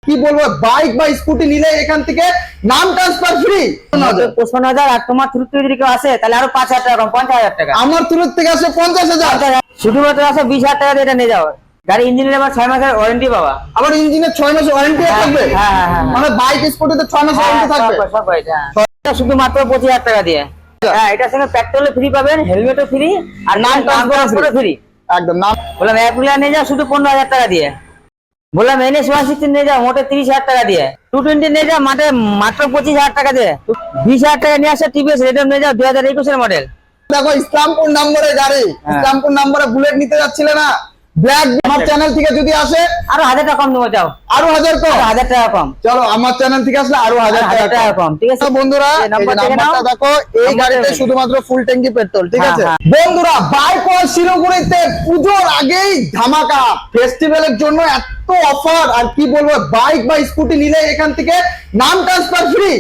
কি বলবো, বাইক বা স্কুটি নিলে এখান থেকে নাম ট্রান্সফার ফ্রি। 55,000 আর তোমার থ্রু যদি কেউ আসে তাহলে আরো 5,000 টাকা কম, 50,000 টাকা। আমার থ্রু থেকে আসে 50,000, শুধুমাত্র আসে 20,000 টাকা দিয়ে এটা নিয়ে যাও। গাড়ি ইঞ্জিনের আবার 6 মাসের ওয়ারেন্টি পাবা। আবার ইঞ্জিনের 6 মাস ওয়ারেন্টি থাকবে। হ্যাঁ। মানে বাইক স্কুটিতে 6 মাস ওয়ারেন্টি থাকবে। সব এটা শুধুমাত্র 25,000 টাকা দিয়ে। হ্যাঁ, এটার সঙ্গে পেট্রোলও ফ্রি পাবেন, হেলমেটও ফ্রি, আর নাম ট্রান্সফারও ফ্রি। একদম নাম বললাম অ্যাপ্রিলা নিয়ে যাও শুধু 15,000 টাকা দিয়ে। বললাম NS 160 নিয়ে যাও মোটে 30,000 টাকা দিয়ে। 220 নিয়ে যাও মাত্র 25,000 টাকা দিয়ে। 20,000 টাকা নিয়ে আসে TVS রেডম নিয়ে যাও 2021 এর মডেল। দেখো ইসলামপুর নম্বরের গাড়ি, ইসলামপুর নম্বরে বুলেট নিতে যাচ্ছিলে না, ব্ল্যাক। আমার চ্যানেল থেকে যদি আসে আরো 1000 টাকা কম দেবো, যাও আরো 1000 কম, 1000 টাকা কম। চলো আমার চ্যানেল থেকে আসলে আরো 1000 টাকা কম, ঠিক আছে বন্ধুরা। এই নাম্বারটা দেখো, এই গাড়িতে শুধুমাত্র ফুল ট্যাঙ্কি পেট্রোল, ঠিক আছে বন্ধুরা। বাইপাস শিলিগুড়িতে পুজোর আগেই ধামাকা, ফেস্টিভ্যালের জন্য এত অফার, আর কি বলবো, বাইক বা স্কুটি নিলে এখান থেকে নাম ট্রান্সফার ফ্রি।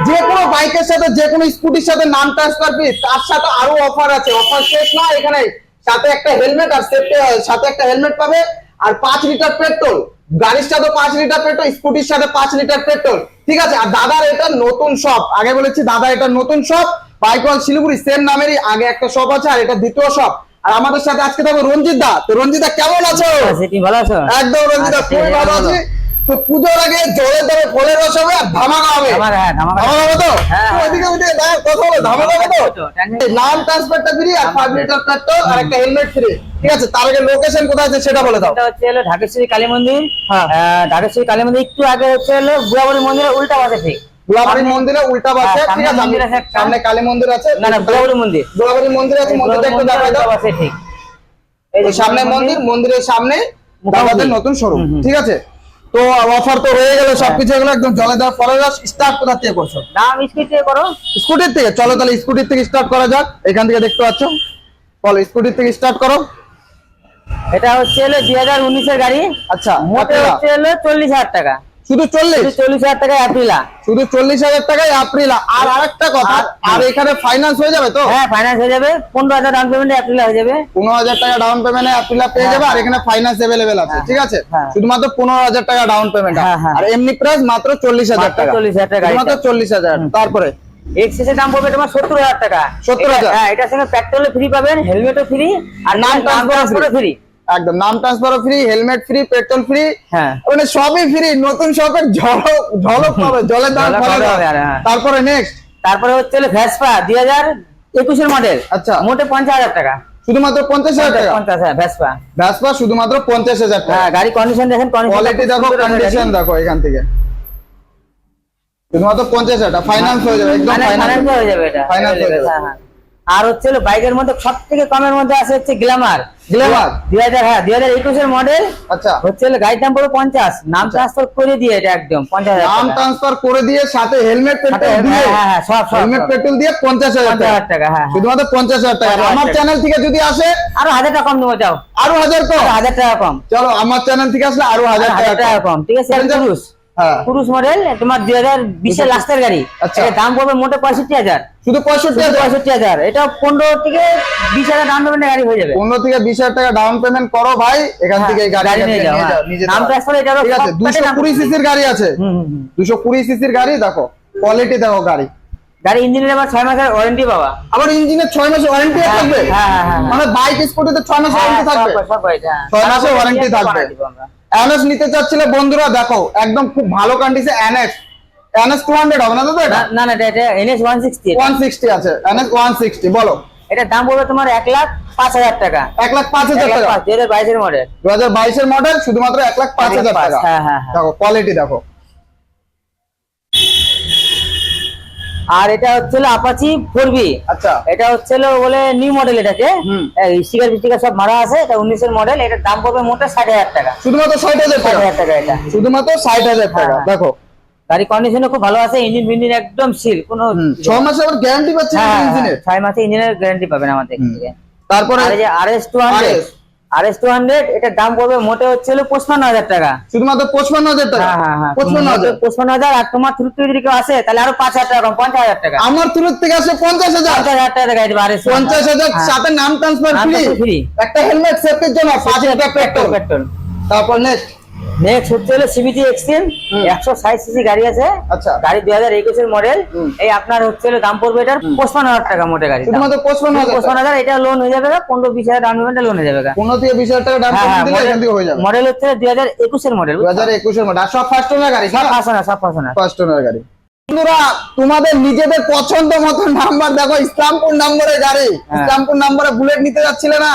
যে কোনো বাইকের সাথে যে কোনো স্কুটির সাথে নাম ট্রান্সফার ফ্রি, তার সাথে আরো অফার আছে। অফার শেষ না এখানে, সাথে একটা হেলমেট আর সাথে একটা হেলমেট পাবে, আর 5 লিটার পেট্রোল। গাড়ির সাথে 5 লিটার পেট্রোল, স্কুটির সাথে 5 লিটার পেট্রোল, ঠিক আছে। আর দাদার এটা নতুন শপ, আগে বলেছি দাদা এটা নতুন শপ, বাইকওয়াল শিলিগুড়ি সেম নামেরই আগে একটা শপ আছে, আর এটা দ্বিতীয় শপ। আর আমাদের সাথে আজকে থাকবে রঞ্জিত দা। তো রঞ্জিত দা কেমন আছো? ভালো আছো? একদম রঞ্জিত দা খুব ভালো আছি। তো পুজোর আগে জলের দামে ফলের রস হবে আর ধামাকা হবে। ধামাকা হবে তো? ওইদিকে কথা বলো, ধামাকা হবে তো? নাম ট্রান্সফারটা ফ্রি আর 5 লিটার পেট্রোল আর একটা হেলমেট ফ্রি, ঠিক আছে। তার আগে লোকেশন কোথায় আছে সেটা বলে দাও। এটা হচ্ছে ঢাকেশ্বরী কালী মন্দির। ঢাকেশ্বরী কালী মন্দির একটু আগে হচ্ছে বুড়াবুড়ি মন্দিরের উল্টা পাশে, ঠিক বুড়াবাড়ি মন্দিরের উল্টা পাশে, ঠিক আছে। সামনে কালী মন্দির আছে, না বুড়াবুড়ি মন্দির, বুড়াবাড়ি মন্দির আছে, মন্দিরটা একটু দেখাই দাও। ঠিক এই সামনে মন্দির, মন্দিরের সামনে দাদাদের নতুন শোরুম, ঠিক আছে। তো অফার তো হয়ে গেল, সবকিছু হয়ে গেল, একদম জলে দেওয়া ফলের রস। স্টার্ট কোথা থেকে করছো? নাম স্কুটি থেকে করো। স্কুটির থেকে? চলো তাহলে স্কুটির থেকে স্টার্ট করা যাক। এখান থেকে দেখতে পাচ্ছ, বলো স্কুটির থেকে স্টার্ট করো। এটা হচ্ছে 2019 এর গাড়ি। আচ্ছা, মোটে হচ্ছে 40,000 টাকা। শুধু 40,000 টাকায় অ্যাপ্রিলা, শুধু 40,000 টাকায় অ্যাপ্রিলা। আর আরেকটা কথা, আর এখানে ফাইন্যান্স হয়ে যাবে তো? হ্যাঁ ফাইন্যান্স হয়ে যাবে, 15,000 ডাউন পেমেন্টে অ্যাপ্রিলা হয়ে যাবে। 15,000 টাকা ডাউন পেমেন্টে অ্যাপ্রিলা পেয়ে যাবে, আর এখানে ফাইন্যান্স अवेलेबल আছে, ঠিক আছে। শুধুমাত্র 15,000 টাকা ডাউন পেমেন্ট, আর এমনি প্রাইস মাত্র 40,000 টাকা। 40,000 টাকা, মাত্র 40,000। তারপরে এক্সেস এর দাম পড়বে তোমার 70,000 টাকা। 70,000? হ্যাঁ, এটার সঙ্গে পেট্রোলও ফ্রি পাবেন, হেলমেটও ফ্রি, আর নাম ট্রান্সফারও ফ্রি। একদম নাম ট্রান্সফারও free, helmet free, petrol free, হ্যাঁ মানে সবই ফ্রি। নতুন শপের ঝলক পাবে, জলের দাম ফলে। তারপরে নেক্সট, তারপরে হচ্ছে ভেসপা 2021 এর মডেল। আচ্ছা, মোটে 50,000 টাকা, শুধুমাত্র 50,000 টাকা। 50,000 ভেসপা। ভেসপা শুধুমাত্র 50,000 টাকা। হ্যাঁ, গাড়ি কন্ডিশন দেখেন, কোয়ালিটি দেখো, কন্ডিশন দেখো। এখান থেকে শুধুমাত্র 50,000 টাকা ফাইন্যান্স হয়ে যাবে, একদম ফাইন্যান্স হয়ে যাবে, এটা ফাইন্যান্স হয়ে যাবে। হ্যাঁ। আর হচ্ছে বাইকের মধ্যে সবথেকে কমের মধ্যে আছে হচ্ছে গ্ল্যামার 2021 এর মডেল। আচ্ছা, হচ্ছে গাড়ির দাম পড়বে 50, নাম ট্রান্সফার করে দিয়ে এটা একদম 50,000 নাম ট্রান্সফার করে দিয়ে সাথে হেলমেট পেট্রোল দিয়ে, হ্যাঁ সব হেলমেট পেট্রোল দিয়ে 50,000 টাকা। হ্যাঁ, শুধুমাত্র 50,000 টাকা। আমার চ্যানেল থেকে যদি আসে আরো 1000 টাকা কম দেবো, যাও আরো 1000 কম, 1000 টাকা কম। চলো আমার চ্যানেল থেকে আসলে আরো 1000 টাকা কম, ঠিক আছে। পুরুষ মডেল তোমার 2020 এর লাস্টের গাড়ি। এর দাম পড়বে মোটে 65,000, শুধু 65,000। এটা 15 থেকে 20,000 ডাউন পেমেন্টে গাড়ি হয়ে যাবে। 15 থেকে 20,000 টাকা ডাউন পেমেন্ট করো ভাই, এখান থেকে গাড়ি নিয়ে যাও। নাম ট্রান্সফার এটা ঠিক আছে। 220 সিসির গাড়ি আছে, 220 সিসির গাড়ি। দেখো কোয়ালিটি দেখো, গাড়ি ইঞ্জিনের আবার 6 মাসের ওয়ারেন্টি পাবা। আবার ইঞ্জিনের 6 মাসের ওয়ারেন্টি থাকবে। মানে বাইক স্কুটিতে 6 মাসের ওয়ারেন্টি থাকবে, 6 মাসের ওয়ারেন্টি থাকবে। এনএস নিতে চাচ্ছিলে বন্ধুরা, দেখো একদম খুব ভালো কন্ডিশন। এনএস 200 হবে না তো? এটা না এটা এনএস 160 আছে। এনএস 160 বলো। এটার দাম পড়বে তোমার 1,05,000 টাকা। 1,05,000 টাকা, 2022 এর মডেল। 2022 এর মডেল, শুধুমাত্র 1,05,000 টাকা। হ্যাঁ। দেখো কোয়ালিটি দেখো। আর এটা হচ্ছে অ্যাপাচি 4B। আচ্ছা, এটা হচ্ছে বলে নিউ মডেল। এটাকে স্টিকার সব মারা আছে। এটা 19 এর মডেল। এটার দাম পড়বে মোটে 60,000 টাকা, শুধুমাত্র 60,000 টাকা। এটা শুধুমাত্র 60,000 টাকা। দেখো গাড়ি কন্ডিশনও খুব ভালো আছে, ইঞ্জিন একদম সিল, কোনো 6 মাসের আবার গ্যারান্টি পাচ্ছেন ইঞ্জিনের। 6 মাসে ইঞ্জিনের গ্যারান্টি পাবেন আমাদের থেকে। তারপরে এই যে RS200 এটার দাম পড়বে মোটে হচ্ছে 55,000 টাকা, শুধুমাত্র 55,000 টাকা। 55,000। আর তোমার থ্রু যদি কেউ আসে তাহলে আরো 5,000 টাকা কম, 50,000 টাকা। আমার থ্রু থেকে আসে 50,000 টাকা গাড়ি দেবে। 50,000 সাথে নাম ট্রান্সফার ফ্রি, একটা হেলমেট সেফটির জন্য, 5 লিটার পেট্রোল। তারপর নেক্সট নেক্সট হচ্ছে হলো সিবিটি এক্সট্রিম, 160 সিসি গাড়ি আছে। আচ্ছা। গাড়ি 2021 এর মডেল। এই আপনার হচ্ছে হলো দাম পড়বে এটার 55,000 টাকা মোটে গাড়ি। শুধুমাত্র 55,000 এটা লোন হয়ে যাবে, 15-20,000 ডাউন পেমেন্টে লোন হয়ে যাবে। 15 থেকে 20,000 টাকা ডাউন পেমেন্ট দিলে এখান থেকে হয়ে যাবে। মডেল হচ্ছে 2021 এর মডেল। 2021 এর মডেল। আর সব ফার্স্ট ওনার গাড়ি, সব ফার্স্ট ফার্স্ট ওনার গাড়ি। বন্ধুরা তোমাদের নিজেদের পছন্দ মতো নাম্বার দেখো, ইসলামপুর নম্বরের গাড়ি, ইসলামপুর নম্বরে বুলেট নিতে যাচ্ছিলে না,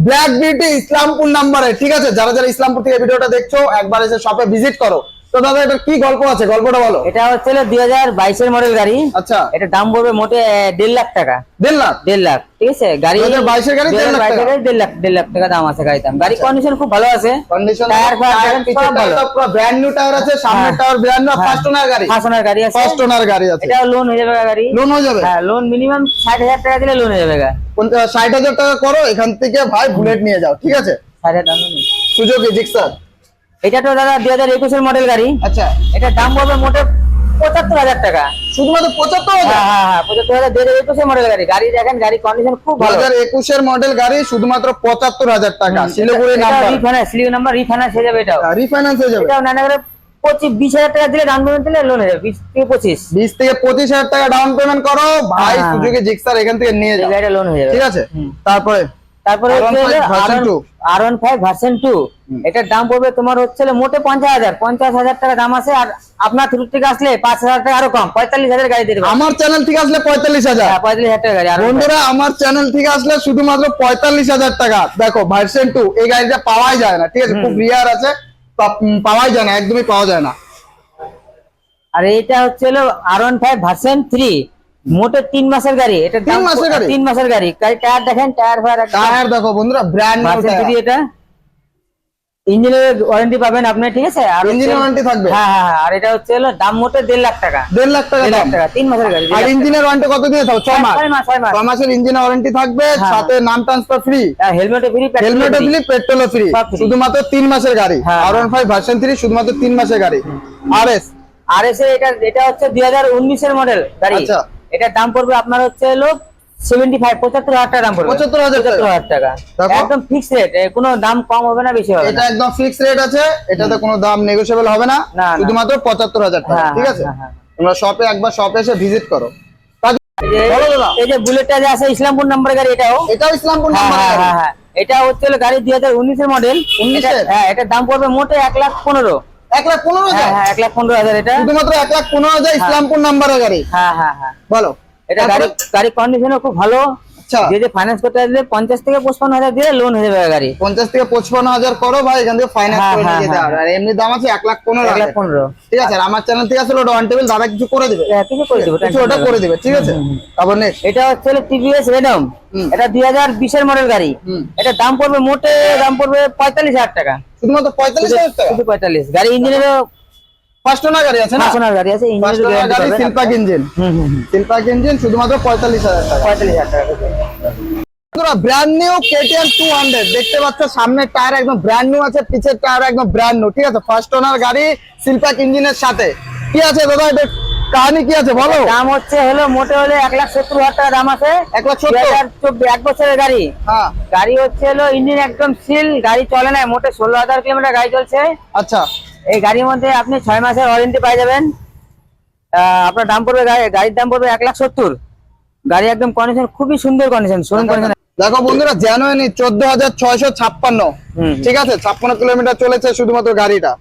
ব্ল্যাক বিউটি ইসলামপুর নম্বরে, ঠিক আছে? যারা যারা ইসলামপুর থেকে ভিডিওটা দেখছো একবার এসে শপে ভিজিট করো। তো দাদা এটা কি গল্প আছে, গল্পটা বলো। এটা হচ্ছে 2022 এর মডেল গাড়ি। আচ্ছা। এটা দাম পড়বে মোটে 1.5 লাখ টাকা। 1.5 লাখ? 1.5 লাখ, ঠিক আছে? গাড়ি 2022 এর গাড়ি 1.5 লাখ টাকা। 1.5 লাখ টাকা দাম আছে গাড়ির দাম। গাড়ি কন্ডিশন খুব ভালো আছে, কন্ডিশন টায়ার পিছনে টায়ার পুরো ব্র্যান্ড নিউ টায়ার আছে, সামনের tyre brand new, first owner গাড়ি। ফার্স্ট ওনার গাড়ি আছে, ফার্স্ট ওনার গাড়ি আছে। এটা লোন হয়ে যাবে গাড়ি। লোন হয়ে যাবে? হ্যাঁ, লোন মিনিমাম 60,000 টাকা দিলে লোন হয়ে যাবে। 60,000 টাকা করো, এখান থেকে ভাই বুলেট নিয়ে যাও, ঠিক আছে? 60,000 দাম নেই। Suzuki Gixxer. এটা তো দাদা 2021 এর মডেল গাড়ি। আচ্ছা। এটা দাম পড়বে মোটে 75,000 টাকা। শুধুমাত্র 75,000? হ্যাঁ, 75,000। 2021 এর মডেল গাড়ি। গাড়ি দেখেন, গাড়ি কন্ডিশন খুব ভালো। 2021 এর মডেল গাড়ি, শুধুমাত্র 75,000 টাকা। শিলিগুড়ি নাম্বার, রিফাইন্যান্স, সিলিও নাম্বার রিফাইন্যান্স হয়ে যাবে। এটাও রিফাইন্যান্স হয়ে যাবে। এটাও নানা করে 20,000 টাকা দিলে ডাউন পেমেন্ট দিলে লোন হয়ে যাবে। 20 থেকে 25। 20 থেকে 25,000 টাকা ডাউন পেমেন্ট করো ভাই, সুজুকি জিক্সার এখান থেকে নিয়ে যাও, গাড়িটা লোন হয়ে যাবে, ঠিক আছে? তারপরে R15 ভার্সন 2। এটার দাম পড়বে তোমার হচ্ছে মোটে 50,000 টাকা দাম আছে। আর আপনার থ্রু থেকে আসলে 5,000 টাকা আরো কম, 45,000 গাড়ি দিয়ে দেবে। আমার চ্যানেল থেকে আসলে 45,000। 45,000 টাকা গাড়ি। বন্ধুরা আমার চ্যানেল থেকে আসলে শুধুমাত্র 45,000 টাকা। দেখো ভার্সন 2 এই গাড়িটা পাওয়াই যায় না, ঠিক আছে? খুব রিয়ার আছে, পাওয়াই যায় না, একদমই পাওয়া যায় না। আর এটা হচ্ছে R15 ভার্সন 3, মোটে 3 মাসের গাড়ি। এটা 3 মাসের গাড়ি? 3 মাসের গাড়ি। টায়ার দেখেন, টায়ার দেখো বন্ধুরা, ব্র্যান্ড নিউ টায়ার। এটা ইঞ্জিনের ওয়ারেন্টি পাবেন আপনি, ঠিক আছে? আর ইঞ্জিনের ওয়ারেন্টি থাকবে? হ্যাঁ। আর এটা হচ্ছে দাম মোটে 1.5 লাখ টাকা। 1.5 লাখ টাকা দাম। 3 মাসের গাড়ি। আর ইঞ্জিনের ওয়ারেন্টি কত দিয়ে দাও? 6 মাস। 6 মাসের ইঞ্জিনের ওয়ারেন্টি থাকবে, সাথে নাম ট্রান্সফার ফ্রি, হেলমেটও ফ্রি, পেট্রোলও ফ্রি। শুধুমাত্র 3 মাসের গাড়ি। R15 ভার্সন 3 শুধুমাত্র 3 মাসের গাড়ি। RS এটা হচ্ছে 2019 এর মডেল গাড়ি। আচ্ছা। এটার দাম পড়বে আপনার হচ্ছে 75,000 টাকা দাম পড়বে। 75,000 টাকা একদম ফিক্স রেট, কোনো দাম কম হবে না, বেশি হবে না। এটা একদম ফিক্স রেট আছে, এটাতে কোনো দাম নেগোশিয়েবল হবে না, শুধুমাত্র 75,000 টাকা, ঠিক আছে? তোমরা শপে একবার শপে এসে ভিজিট করো। এই যে বুলেটটা যে আছে ইসলামপুর নাম্বার গাড়ি, এটাও ইসলামপুর নাম্বার গাড়ি। হ্যাঁ, এটা হচ্ছে গাড়ি 2019 এর মডেল। 19 হ্যাঁ, এটার দাম পড়বে মোটে 1,15,000। 1,15,000? হ্যাঁ, 1,15,000। এটা শুধুমাত্র 1,15,000 ইসলামপুর নাম্বারের গাড়ি। হ্যাঁ। বলো। এটা গাড়ি কন্ডিশনও খুব ভালো। আচ্ছা। যে ফাইন্যান্স করতে আসলে 50 থেকে 55,000 দিয়ে লোন হয়ে যাবে গাড়ি। 50 থেকে 55,000 করো ভাই, এখান থেকে ফাইন্যান্স করে নিয়ে যাও। আর এমনি দাম আছে 1,15,000। ঠিক আছে? আর আমার চ্যানেল থেকে আসলে ওটা অন টেবিল দাদা কিছু করে দিবে। কিছু করে দিবে, কিছু ওটা করে দিবে, ঠিক আছে? তারপর নেক্সট এটা হচ্ছে টিভিএস রেডম। এটা 2020 এর মডেল গাড়ি। এটা দাম পড়বে মোটে 45,000 টাকা। শুধুমাত্র 45,000 টাকা? শুধু 45। গাড়ি ইঞ্জিনেরও ফার্স্ট ওনার গাড়ি আছে না? ফার্স্ট ওনার গাড়ি আছে, ফার্স্ট ওনার গাড়ি, সিলপাক ইঞ্জিন। সিলপাক ইঞ্জিন, শুধুমাত্র 45,000 টাকা। 45,000 টাকা। বন্ধুরা ব্র্যান্ড নিউ KTM 200 দেখতে পাচ্ছ, সামনের টায়ার একদম ব্র্যান্ড নিউ আছে, পিছের টায়ার একদম ব্র্যান্ড নিউ, ঠিক আছে? ফার্স্ট ওনার গাড়ি, সিলপাক ইঞ্জিনের সাথে। কি আছে দাদা এটা কাহিনী কি আছে বলো? দাম হচ্ছে মোটে 1,70,000 টাকা দাম আছে। 1,70,000? 1 বছরের গাড়ি। হ্যাঁ। গাড়ি হচ্ছে ইঞ্জিন একদম সিল, গাড়ি চলে না, মোটে 16,000 কিলোমিটার গাড়ি চলছে। আচ্ছা। এই গাড়ির মধ্যে আপনি 6 মাসের ওয়ারেন্টি পাই যাবেন। আপনার দাম পড়বে, গাড়ির দাম পড়বে 1,70,000। গাড়ি একদম কন্ডিশন খুবই সুন্দর কন্ডিশন, শোরুম কন্ডিশন। দেখো বন্ধুরা, জেনুইন 14,656, ঠিক আছে? 56 কিলোমিটার চলেছে শুধুমাত্র গাড়িটা,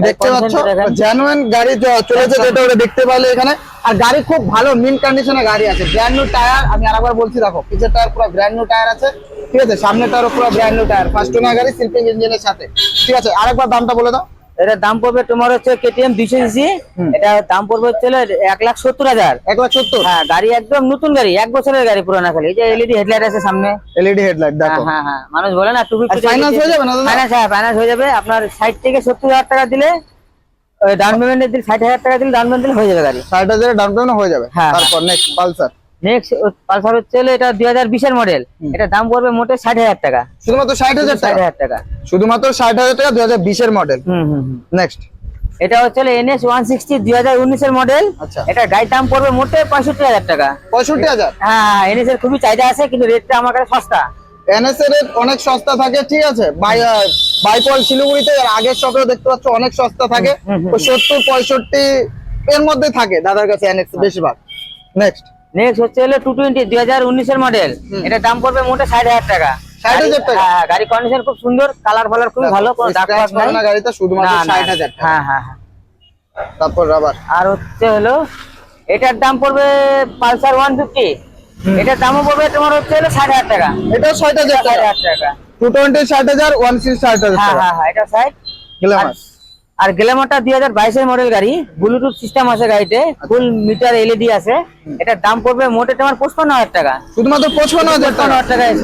দেখতে পাচ্ছ? জেনুইন গাড়ি চলেছে, যেটা ওটা দেখতে পারলে এখানে। আর গাড়ি খুব ভালো মিন কন্ডিশনে গাড়ি আছে, ব্র্যান্ড নিউ টায়ার। আমি আরেকবার বলছি, দেখো পিছের টায়ার পুরো ব্র্যান্ড নিউ টায়ার আছে, ঠিক আছে? সামনের টায়ারও পুরো brand new tyre, first owner গাড়ি, সিলপিং ইঞ্জিনের সাথে, ঠিক আছে? আরেকবার দামটা বলে দাও। এটার দাম পড়বে তোমার হচ্ছে KTM 200 সিসি। এটা দাম পড়বে হচ্ছে 1,70,000। 1,70,000? হ্যাঁ, গাড়ি একদম নতুন গাড়ি, 1 বছরের গাড়ি, পুরোনো খালি। এই যে এলইডি হেডলাইট আছে সামনে, এলইডি হেডলাইট দেখো। হ্যাঁ, মানুষ বলে না 250 ফাইনান্স হয়ে যাবে না দাদা? ফাইনান্স হয়ে যাবে। আপনার 60 থেকে 70,000 টাকা দিলে ডাউন পেমেন্ট দিলে, 60,000 টাকা দিলে ডাউন পেমেন্ট দিলে হয়ে যাবে গাড়ি। 60,000 ডাউন পেমেন্ট হয়ে যাবে। তারপর নেক্সট পালসার। পালসার হচ্ছে এটা 2020 এর মডেল। এটা দাম পড়বে মোটে 60,000 টাকা। শুধুমাত্র 60,000 টাকা? 60,000 টাকা, শুধুমাত্র 60,000 টাকা, 2020 এর মডেল। নেক্সট এটা হচ্ছে NS 160 2019 এর মডেল। আচ্ছা। এটা গাড়ির দাম পড়বে মোটে 65,000 টাকা। 65,000? হ্যাঁ, NS এর খুবই চাহিদা আছে, কিন্তু রেটটা আমার কাছে সস্তা। NS এর রেট অনেক সস্তা থাকে, ঠিক আছে? বাইপল শিলিগুড়িতে এর আগের শপেও দেখতে পাচ্ছ অনেক সস্তা থাকে, তো 70-65 এর মধ্যে থাকে দাদার কাছে এনএক্স বেশিরভাগ। নেক্সট নেক্সট হচ্ছে হলো 220 2019 এর মডেল। এটা দাম পড়বে মোটে 60,000 টাকা। 60,000 টাকা? হ্যাঁ, গাড়ি কন্ডিশন খুব সুন্দর, কালার ফালার খুবই ভালো, কোনো দাগ Scratch ফাগ নাই করে না গাড়িতে, শুধুমাত্র না, না, 60,000 টাকা। হ্যাঁ হ্যাঁ হ্যাঁ। তারপর রাবার আর হচ্ছে হলো এটার দাম পড়বে পালসার 150। এটার দামও পড়বে তোমার হচ্ছে হলো 60,000 টাকা। এটা 60,000 টাকা। 60,000 টাকা। 220 60,000, 160 60,000 হ্যাঁ টাকা। হ্যাঁ হ্যাঁ, এটা 60। গ্ল্যামার আর গ্ল্যামারটা 2022 এর মডেল গাড়ি, ব্লুটুথ সিস্টেম আছে গাড়িতে, ফুল মিটার এলইডি আছে। এটার দাম পড়বে মোটে তোমার 55,000 টাকা। শুধুমাত্র 55,000 টাকা। 55,000 টাকায়।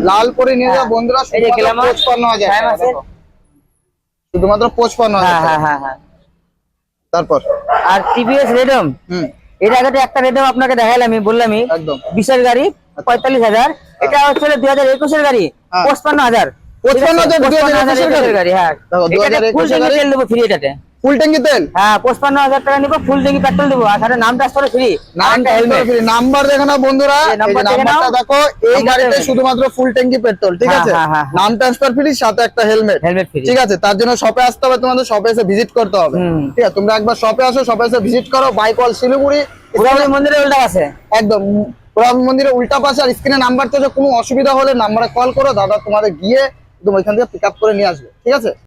লাল করে নিয়ে যাও বন্ধুরা, এই যে শুধুমাত্র গ্ল্যামার 55,000 টাইম টাকা। আছে। দেখো, শুধুমাত্র 55,000 হ্যাঁ টাকা। হ্যাঁ হ্যাঁ হ্যাঁ। তারপর আর টিভিএস রেডম, এর আগে তো একটা রেডম আপনাকে দেখাইলাম, আমি বললামই একদম 20 এর গাড়ি 45,000। এটা হচ্ছে 2021 এর গাড়ি, হ্যাঁ। 55,000। 55,000 2021 এর গাড়ি। হ্যাঁ, দেখো, এটাতে ফুল 2021 ট্যাঙ্কি তেল দেবো ফ্রি এটাতে। ফুল ট্যাঙ্কি তেল। হ্যাঁ, 55,000 টাকা নিবো, ফুল ট্যাঙ্কি পেট্রোল দেবো, আর সাথে নাম ট্রান্সফার ফ্রি। হেলমেট। নাম্বার দেখো না বন্ধুরা, এই এই যে নাম্বার দেখে নাম্বারটা নাও। দেখো, এই নাম্বার গাড়িতে দেখে। শুধুমাত্র ফুল ট্যাঙ্কি পেট্রোল, ঠিক হ্যাঁ, আছে? হ্যাঁ, হ্যাঁ। নাম ট্রান্সফার ফ্রি, সাথে একটা হেলমেট। Helmet free. ঠিক আছে, তার জন্য শপে আসতে হবে, তোমাদের শপে এসে ভিজিট করতে হবে। ঠিক আছে, তোমরা একবার শপে আসো, শপে এসে ভিজিট করো, বাইপল শিলিগুড়ি, পুরানি মন্দিরের উল্টা আছে। একদম রাম মন্দিরের উল্টা পাশে। আর স্ক্রিনে নাম্বার চলছে, কোনো অসুবিধা হলে নাম্বারে কল করো, দাদা তোমাদের গিয়ে একদম ওইখান থেকে পিক আপ করে নিয়ে আসবে। ঠিক আছে।